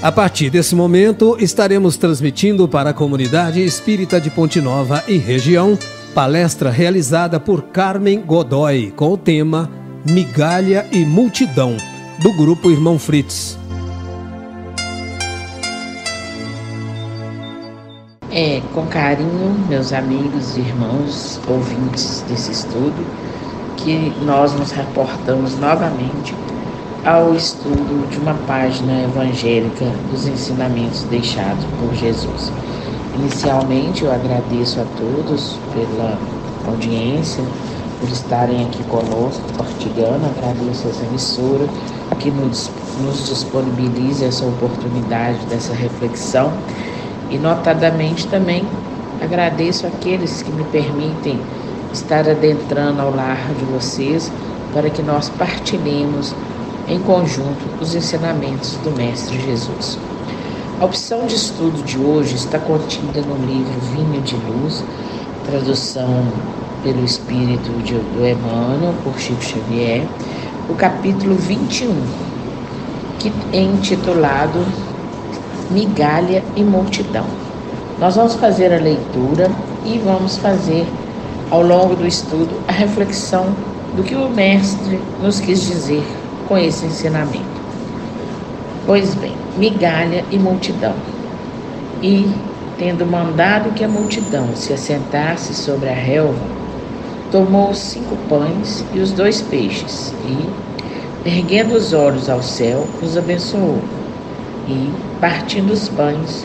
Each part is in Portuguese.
A partir desse momento, estaremos transmitindo para a comunidade espírita de Ponte Nova e região, palestra realizada por Carmen Godoy, com o tema Migalha e Multidão, do Grupo Irmão Fritz. Com carinho, meus amigos e irmãos ouvintes desse estudo, que nós nos reportamos novamente ao estudo de uma página evangélica dos ensinamentos deixados por Jesus. Inicialmente, eu agradeço a todos pela audiência, por estarem aqui conosco, partilhando. Agradeço essa emissora que nos disponibiliza essa oportunidade dessa reflexão. E, notadamente, também agradeço aqueles que me permitem estar adentrando ao lar de vocês para que nós partilhemos em conjunto os ensinamentos do Mestre Jesus. A opção de estudo de hoje está contida no livro Vinho de Luz, tradução pelo Espírito do Emmanuel, por Chico Xavier, o capítulo 21, que é intitulado Migalha e Multidão. Nós vamos fazer a leitura e vamos fazer, ao longo do estudo, a reflexão do que o Mestre nos quis dizer com esse ensinamento. Pois bem, migalha e multidão. E, tendo mandado que a multidão se assentasse sobre a relva, tomou os 5 pães e os 2 peixes e, erguendo os olhos ao céu, os abençoou. E, partindo os pães,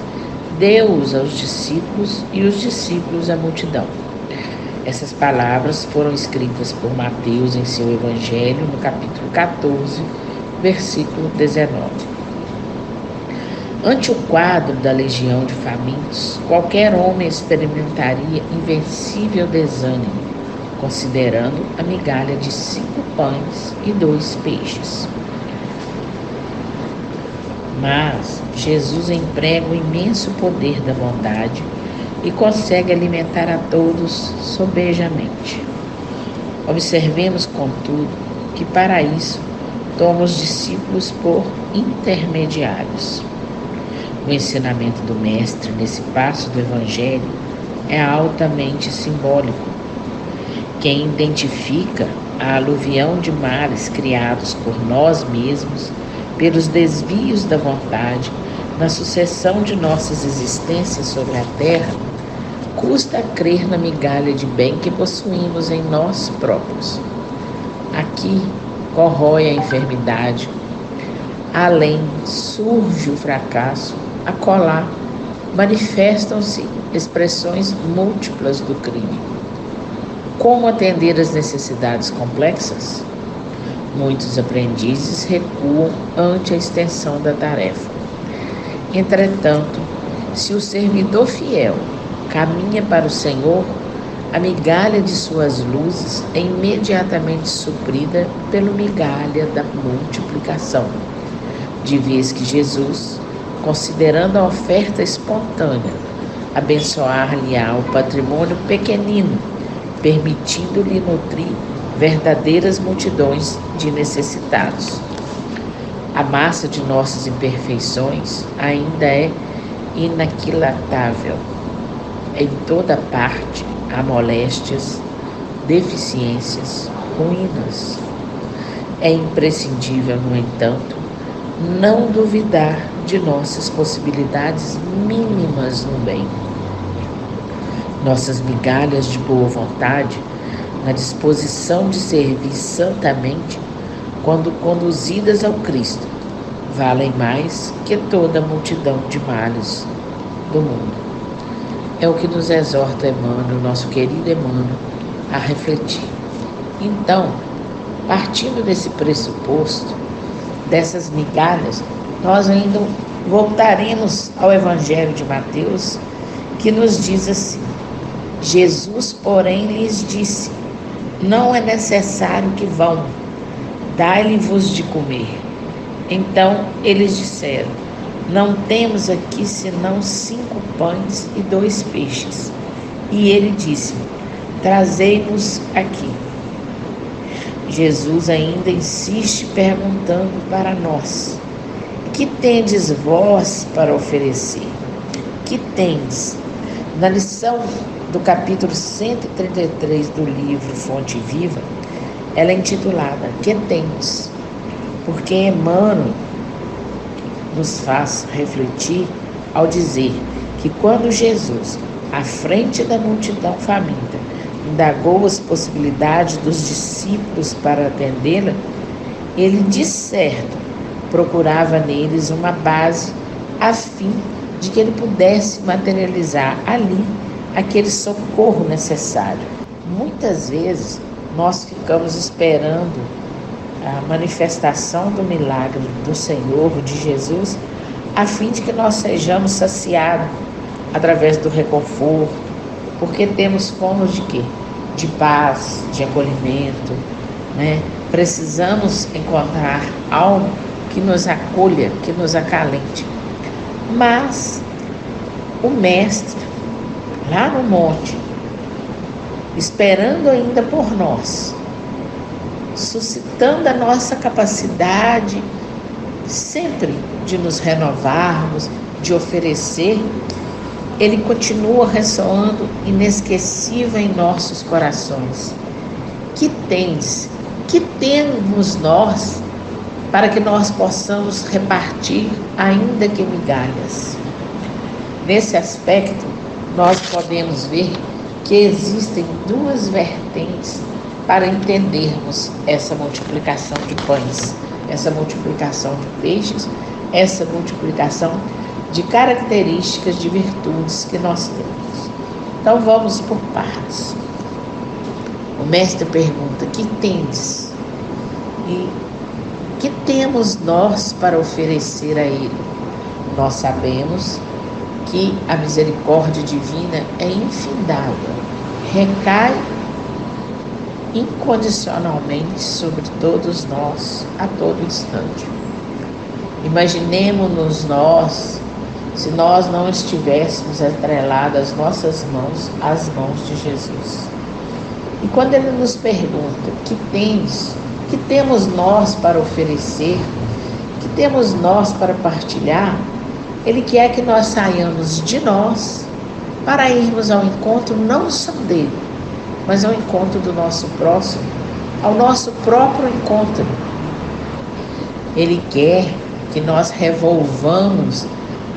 deu-os aos discípulos e os discípulos à multidão. Essas palavras foram escritas por Mateus em seu Evangelho, no capítulo 14, versículo 19. Ante o quadro da legião de famintos, qualquer homem experimentaria invencível desânimo, considerando a migalha de 5 pães e 2 peixes. Mas Jesus emprega o imenso poder da bondade e consegue alimentar a todos sobejamente. Observemos, contudo, que para isso toma os discípulos por intermediários. O ensinamento do Mestre nesse passo do Evangelho é altamente simbólico. Quem identifica a aluvião de males criados por nós mesmos, pelos desvios da vontade, na sucessão de nossas existências sobre a terra, custa crer na migalha de bem que possuímos em nós próprios. Aqui corrói a enfermidade, além surge o fracasso, acolá manifestam-se expressões múltiplas do crime. Como atender às necessidades complexas? Muitos aprendizes recuam ante a extensão da tarefa. Entretanto, se o servidor fiel caminha para o Senhor, a migalha de suas luzes é imediatamente suprida pela migalha da multiplicação, de vez que Jesus, considerando a oferta espontânea, abençoar-lhe-á o patrimônio pequenino, permitindo-lhe nutrir verdadeiras multidões de necessitados. A massa de nossas imperfeições ainda é inaquilatável. Em toda parte há moléstias, deficiências, ruínas. É imprescindível, no entanto, não duvidar de nossas possibilidades mínimas no bem. Nossas migalhas de boa vontade, na disposição de servir santamente, quando conduzidas ao Cristo, valem mais que toda a multidão de males do mundo. É o que nos exorta Emmanuel, nosso querido Emmanuel, a refletir. Então, partindo desse pressuposto, dessas migalhas, nós ainda voltaremos ao Evangelho de Mateus, que nos diz assim: Jesus, porém, lhes disse: não é necessário que vão, dai-lhe-vos de comer. Então eles disseram: não temos aqui senão 5 pães e 2 peixes. E ele disse: trazei-nos aqui. Jesus ainda insiste perguntando para nós: que tendes vós para oferecer? Que tendes? Na lição do capítulo 133 do livro Fonte Viva, ela é intitulada Que tendes? Porque Emmanuel nos faz refletir ao dizer que quando Jesus, à frente da multidão faminta, indagou as possibilidades dos discípulos para atendê-la, ele de certo procurava neles uma base a fim de que ele pudesse materializar ali aquele socorro necessário. Muitas vezes nós ficamos esperando a manifestação do milagre do Senhor, de Jesus, a fim de que nós sejamos saciados através do reconforto, porque temos fome de quê? De paz, de acolhimento, né? Precisamos encontrar algo que nos acolha, que nos acalente. Mas o Mestre, lá no monte, esperando ainda por nós, suscitando a nossa capacidade sempre de nos renovarmos, de oferecer, ele continua ressoando inesquecível em nossos corações. Que tens, que temos nós para que nós possamos repartir, ainda que migalhas? Nesse aspecto, nós podemos ver que existem duas vertentes para entendermos essa multiplicação de pães, essa multiplicação de peixes, essa multiplicação de características, de virtudes que nós temos. Então vamos por partes. O Mestre pergunta: que tendes? E que temos nós para oferecer a Ele? Nós sabemos que a misericórdia divina é infindável, recai incondicionalmente sobre todos nós a todo instante. Imaginemos-nos nós, se nós não estivéssemos atrelados as nossas mãos às mãos de Jesus. E quando Ele nos pergunta: que tens? Que temos nós para oferecer? Que temos nós para partilhar? Ele quer que nós saiamos de nós para irmos ao encontro não só dele, mas ao encontro do nosso próximo, ao nosso próprio encontro. Ele quer que nós revolvamos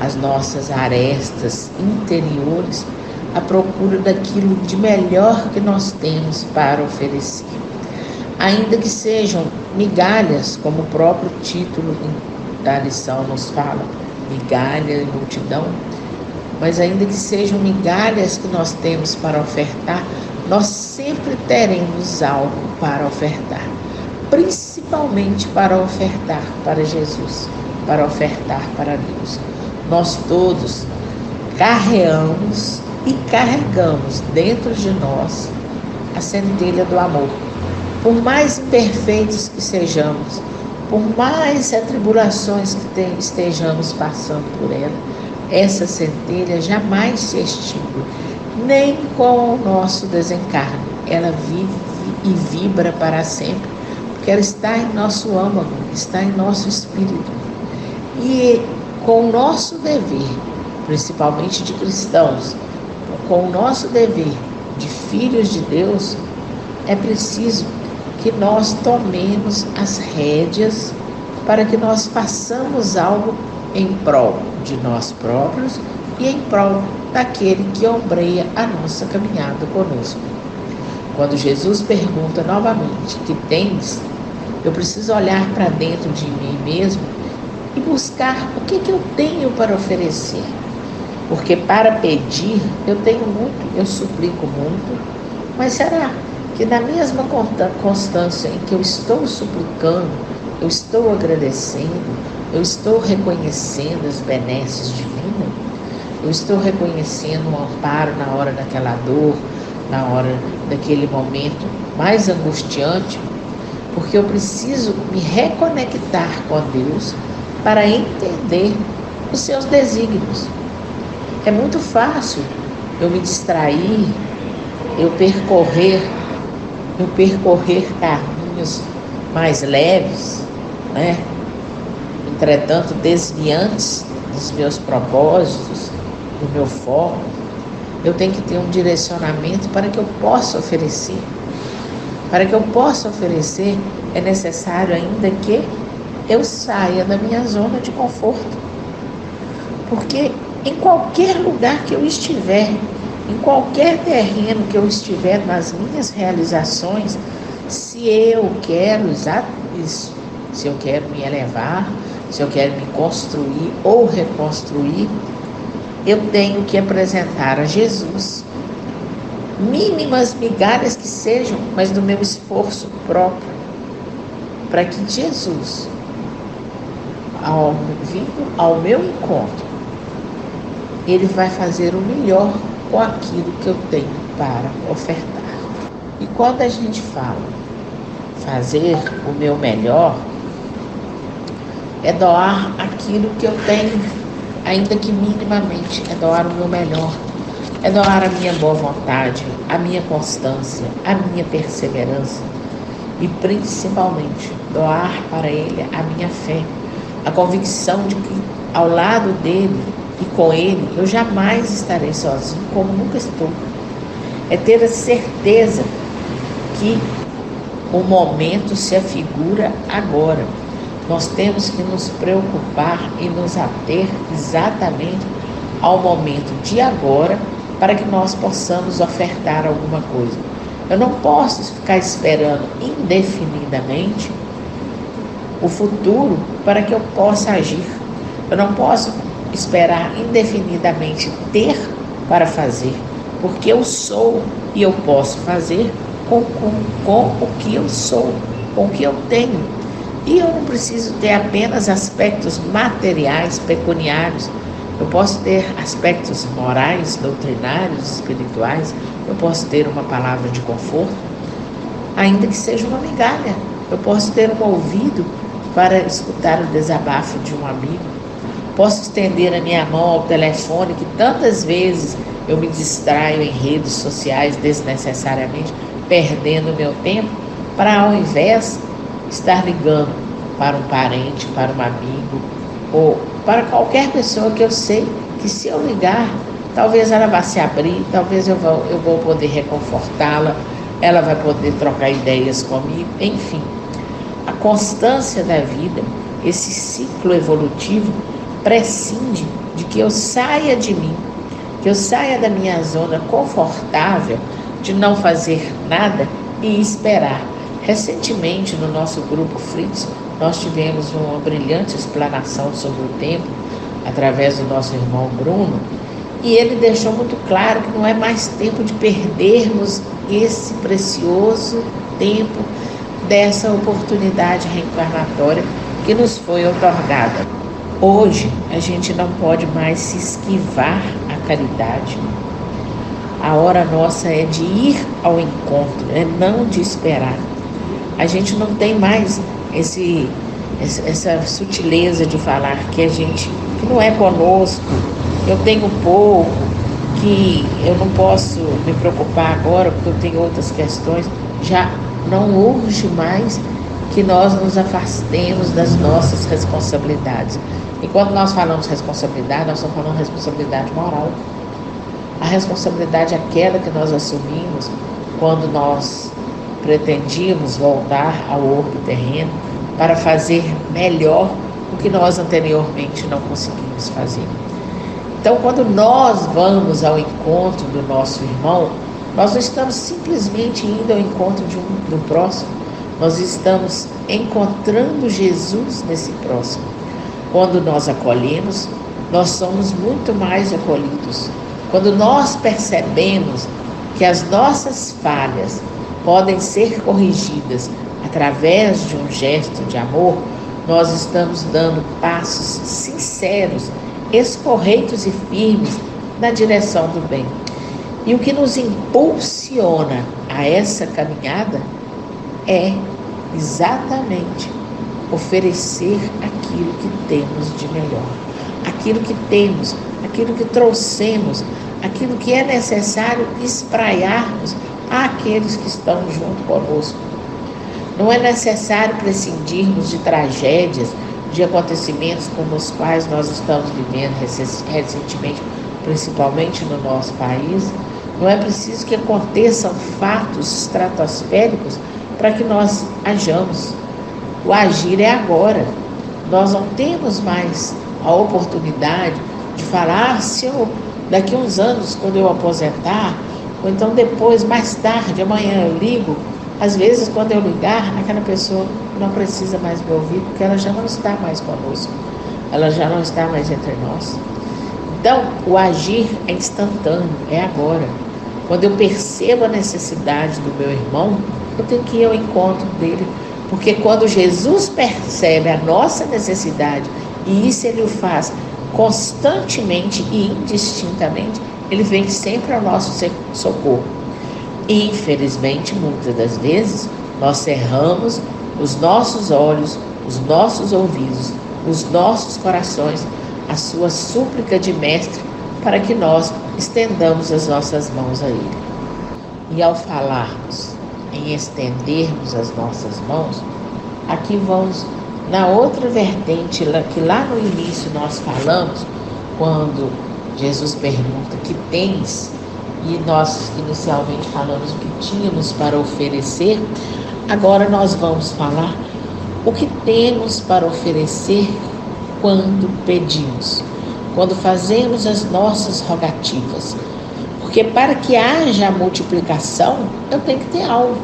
as nossas arestas interiores à procura daquilo de melhor que nós temos para oferecer. Ainda que sejam migalhas, como o próprio título da lição nos fala, migalha e multidão, mas ainda que sejam migalhas que nós temos para ofertar, nós sempre teremos algo para ofertar, principalmente para ofertar para Jesus, para ofertar para Deus. Nós todos carreamos e carregamos dentro de nós a centelha do amor. Por mais imperfeitos que sejamos, por mais atribulações que estejamos passando por ela, essa centelha jamais se extingue, nem com o nosso desencarne. Ela vive e vibra para sempre, porque ela está em nosso âmago, está em nosso espírito. E com o nosso dever, principalmente de cristãos, com o nosso dever de filhos de Deus, é preciso que nós tomemos as rédeas para que nós façamos algo em prol de nós próprios e em prol daquele que ombreia a nossa caminhada conosco. Quando Jesus pergunta novamente: que tens? Eu preciso olhar para dentro de mim mesmo e buscar o que eu tenho para oferecer. Porque para pedir eu tenho muito, eu suplico muito, mas será que na mesma constância em que eu estou suplicando, eu estou agradecendo, eu estou reconhecendo as benesses divinas, eu estou reconhecendo o amparo na hora daquela dor, na hora daquele momento mais angustiante, porque eu preciso me reconectar com Deus para entender os seus desígnios. É muito fácil eu me distrair, eu percorrer caminhos mais leves, né? entretanto desviantes dos meus propósitos, do meu foco, eu tenho que ter um direcionamento para que eu possa oferecer. Para que eu possa oferecer, é necessário ainda que eu saia da minha zona de conforto. Porque em qualquer lugar que eu estiver, em qualquer terreno que eu estiver nas minhas realizações, se eu quero isso, se eu quero me elevar, se eu quero me construir ou reconstruir, eu tenho que apresentar a Jesus mínimas migalhas que sejam, mas do meu esforço próprio, para que Jesus, vindo ao meu encontro, Ele vai fazer o melhor com aquilo que eu tenho para ofertar. E quando a gente fala fazer o meu melhor, é doar aquilo que eu tenho, ainda que minimamente, é doar o meu melhor. É doar a minha boa vontade, a minha constância, a minha perseverança e principalmente doar para Ele a minha fé, a convicção de que ao lado dele e com Ele eu jamais estarei sozinho como nunca estou. É ter a certeza que o momento se afigura agora. Nós temos que nos preocupar e nos ater exatamente ao momento de agora, para que nós possamos ofertar alguma coisa. Eu não posso ficar esperando indefinidamente o futuro para que eu possa agir. Eu não posso esperar indefinidamente ter para fazer, porque eu sou e eu posso fazer com o que eu sou, com o que eu tenho. E eu não preciso ter apenas aspectos materiais, pecuniários. Eu posso ter aspectos morais, doutrinários, espirituais. Eu posso ter uma palavra de conforto, ainda que seja uma migalha. Eu posso ter um ouvido para escutar o desabafo de um amigo. Posso estender a minha mão ao telefone, que tantas vezes eu me distraio em redes sociais desnecessariamente, perdendo o meu tempo, para ao invés estar ligando para um parente, para um amigo, ou para qualquer pessoa que eu sei que se eu ligar, talvez ela vá se abrir, talvez eu vou poder reconfortá-la, ela vai poder trocar ideias comigo, enfim. A constância da vida, esse ciclo evolutivo, prescinde de que eu saia de mim, que eu saia da minha zona confortável de não fazer nada e esperar. Recentemente, no nosso grupo Fritz, nós tivemos uma brilhante explanação sobre o tempo, através do nosso irmão Bruno, e ele deixou muito claro que não é mais tempo de perdermos esse precioso tempo dessa oportunidade reencarnatória que nos foi otorgada. Hoje, a gente não pode mais se esquivar à caridade. A hora nossa é de ir ao encontro, é não de esperar. A gente não tem mais essa sutileza de falar que que não é conosco, eu tenho pouco, que eu não posso me preocupar agora porque eu tenho outras questões. Já não urge mais que nós nos afastemos das nossas responsabilidades. E quando nós falamos responsabilidade, nós estamos falando responsabilidade moral. A responsabilidade é aquela que nós assumimos quando nós pretendíamos voltar ao orbe terreno para fazer melhor o que nós anteriormente não conseguimos fazer. Então, quando nós vamos ao encontro do nosso irmão, nós não estamos simplesmente indo ao encontro do próximo, nós estamos encontrando Jesus nesse próximo. Quando nós acolhemos, nós somos muito mais acolhidos. Quando nós percebemos que as nossas falhas podem ser corrigidas através de um gesto de amor, nós estamos dando passos sinceros, escorreitos e firmes na direção do bem. E o que nos impulsiona a essa caminhada é exatamente oferecer aquilo que temos de melhor, aquilo que temos, aquilo que trouxemos, aquilo que é necessário espraiarmos àqueles que estão junto conosco. Não é necessário prescindirmos de tragédias, de acontecimentos como os quais nós estamos vivendo recentemente, principalmente no nosso país, não é preciso que aconteçam fatos estratosféricos para que nós hajamos. O agir é agora. Nós não temos mais a oportunidade de falar, se eu, daqui a uns anos, quando eu aposentar, ou então depois, mais tarde, amanhã eu ligo. Às vezes, quando eu ligar, aquela pessoa não precisa mais me ouvir, porque ela já não está mais conosco, ela já não está mais entre nós. Então, o agir é instantâneo, é agora. Quando eu percebo a necessidade do meu irmão, eu tenho que ir ao encontro dele, porque quando Jesus percebe a nossa necessidade, e isso ele o faz constantemente e indistintamente, ele vem sempre ao nosso socorro. Infelizmente, muitas das vezes, nós cerramos os nossos olhos, os nossos ouvidos, os nossos corações, a sua súplica de mestre, para que nós estendamos as nossas mãos a Ele. E ao falarmos em estendermos as nossas mãos, aqui vamos na outra vertente, que lá no início nós falamos, quando Jesus pergunta: que tens? E nós inicialmente falamos o que tínhamos para oferecer. Agora nós vamos falar o que temos para oferecer quando pedimos, quando fazemos as nossas rogativas. Porque para que haja a multiplicação, eu tenho que ter algo.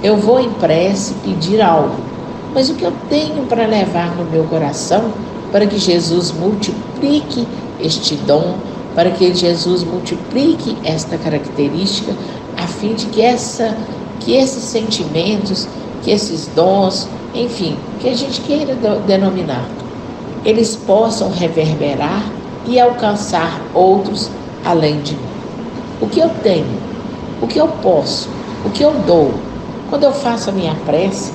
Eu vou em prece pedir algo, mas o que eu tenho para levar no meu coração para que Jesus multiplique este dom, para que Jesus multiplique esta característica, a fim de que esses sentimentos, que esses dons, enfim, que a gente queira denominar, eles possam reverberar e alcançar outros além de mim. O que eu tenho, o que eu posso, o que eu dou, quando eu faço a minha prece,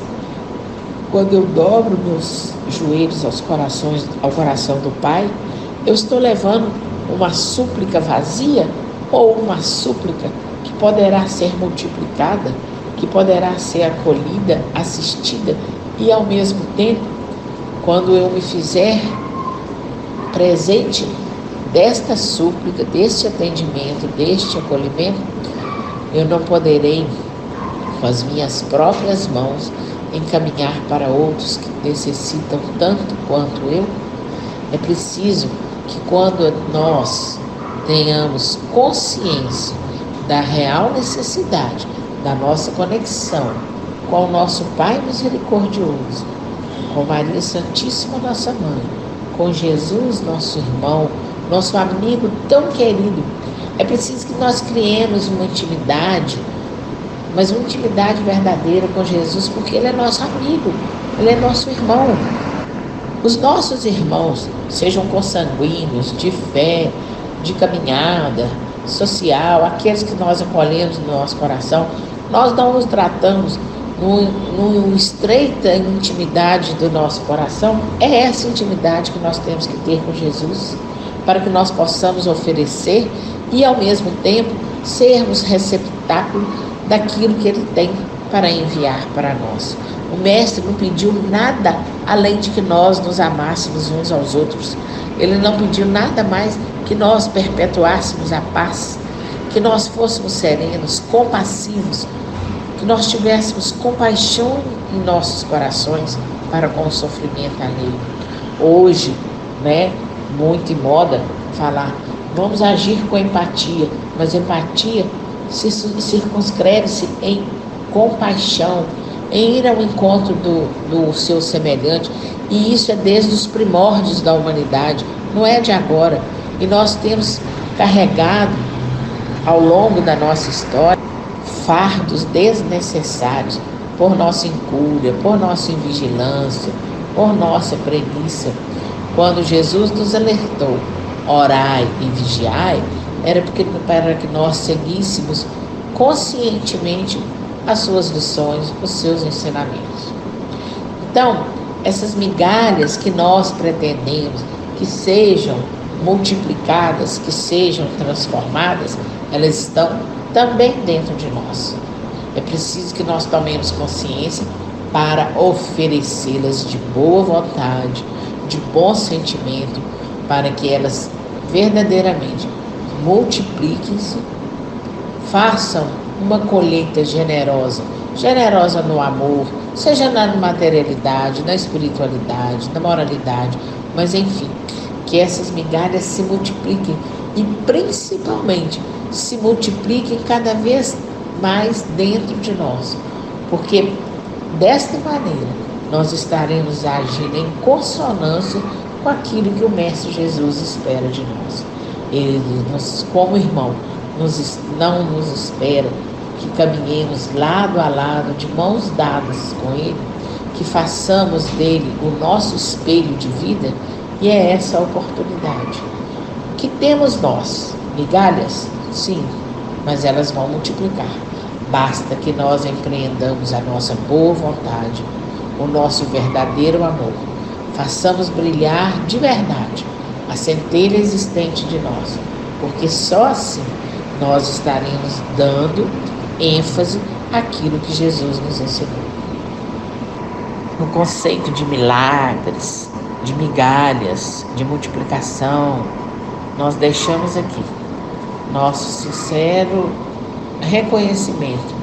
quando eu dobro meus joelhos ao coração do Pai, eu estou levando uma súplica vazia ou uma súplica que poderá ser multiplicada, que poderá ser acolhida, assistida, e ao mesmo tempo, quando eu me fizer presente desta súplica, deste atendimento, deste acolhimento, eu não poderei, com as minhas próprias mãos, encaminhar para outros que necessitam tanto quanto eu. É preciso que quando nós tenhamos consciência da real necessidade da nossa conexão com o nosso Pai misericordioso, com Maria Santíssima, nossa Mãe, com Jesus, nosso irmão, nosso amigo tão querido, é preciso que nós criemos uma intimidade, mas uma intimidade verdadeira com Jesus, porque Ele é nosso amigo, Ele é nosso irmão. Os nossos irmãos, sejam consanguíneos, de fé, de caminhada social, aqueles que nós acolhemos no nosso coração, nós não nos tratamos numa estreita intimidade do nosso coração. É essa intimidade que nós temos que ter com Jesus, para que nós possamos oferecer e, ao mesmo tempo, sermos receptáculo daquilo que Ele tem para enviar para nós. O Mestre não pediu nada além de que nós nos amássemos uns aos outros. Ele não pediu nada mais que nós perpetuássemos a paz, que nós fôssemos serenos, compassivos, que nós tivéssemos compaixão em nossos corações para com o sofrimento alheio. Hoje, muito em moda falar, vamos agir com empatia, mas empatia circunscreve-se em compaixão, em ir ao encontro do seu semelhante, e isso é desde os primórdios da humanidade, não é de agora. E nós temos carregado ao longo da nossa história fardos desnecessários por nossa incúria, por nossa invigilância, por nossa preguiça. Quando Jesus nos alertou, orai e vigiai, era para que nós seguíssemos conscientemente as suas lições, os seus ensinamentos. Então, essas migalhas que nós pretendemos que sejam multiplicadas, que sejam transformadas, elas estão também dentro de nós. É preciso que nós tomemos consciência para oferecê-las de boa vontade, de bom sentimento, para que elas verdadeiramente multipliquem-se, façam uma colheita generosa, generosa no amor, seja na materialidade, na espiritualidade, na moralidade, mas enfim, que essas migalhas se multipliquem e principalmente se multipliquem cada vez mais dentro de nós, porque desta maneira nós estaremos agindo em consonância com aquilo que o Mestre Jesus espera de nós. Ele, como irmão, não nos espera que caminhemos lado a lado, de mãos dadas com Ele, que façamos dele o nosso espelho de vida, e é essa a oportunidade. Que temos nós? Migalhas? Sim, mas elas vão multiplicar. Basta que nós empreendamos a nossa boa vontade, o nosso verdadeiro amor, façamos brilhar de verdade a centelha existente de nós, porque só assim nós estaremos dando ênfase àquilo que Jesus nos ensinou. No conceito de milagres, de migalhas, de multiplicação, nós deixamos aqui nosso sincero reconhecimento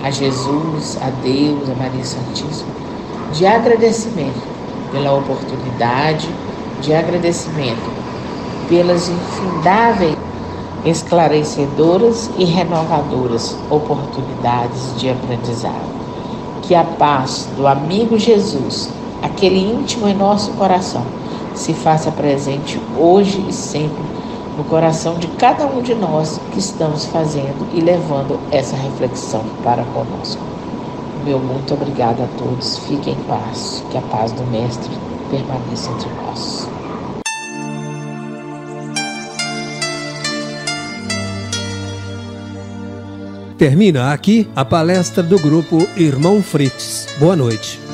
a Jesus, a Deus, a Maria Santíssima, de agradecimento pela oportunidade, de agradecimento pelas infindáveis, esclarecedoras e renovadoras oportunidades de aprendizado. Que a paz do amigo Jesus, aquele íntimo em nosso coração, se faça presente hoje e sempre no coração de cada um de nós que estamos fazendo e levando essa reflexão para conosco. Meu muito obrigado a todos. Fiquem em paz. Que a paz do Mestre permaneça entre nós. Termina aqui a palestra do grupo Irmão Fritz. Boa noite.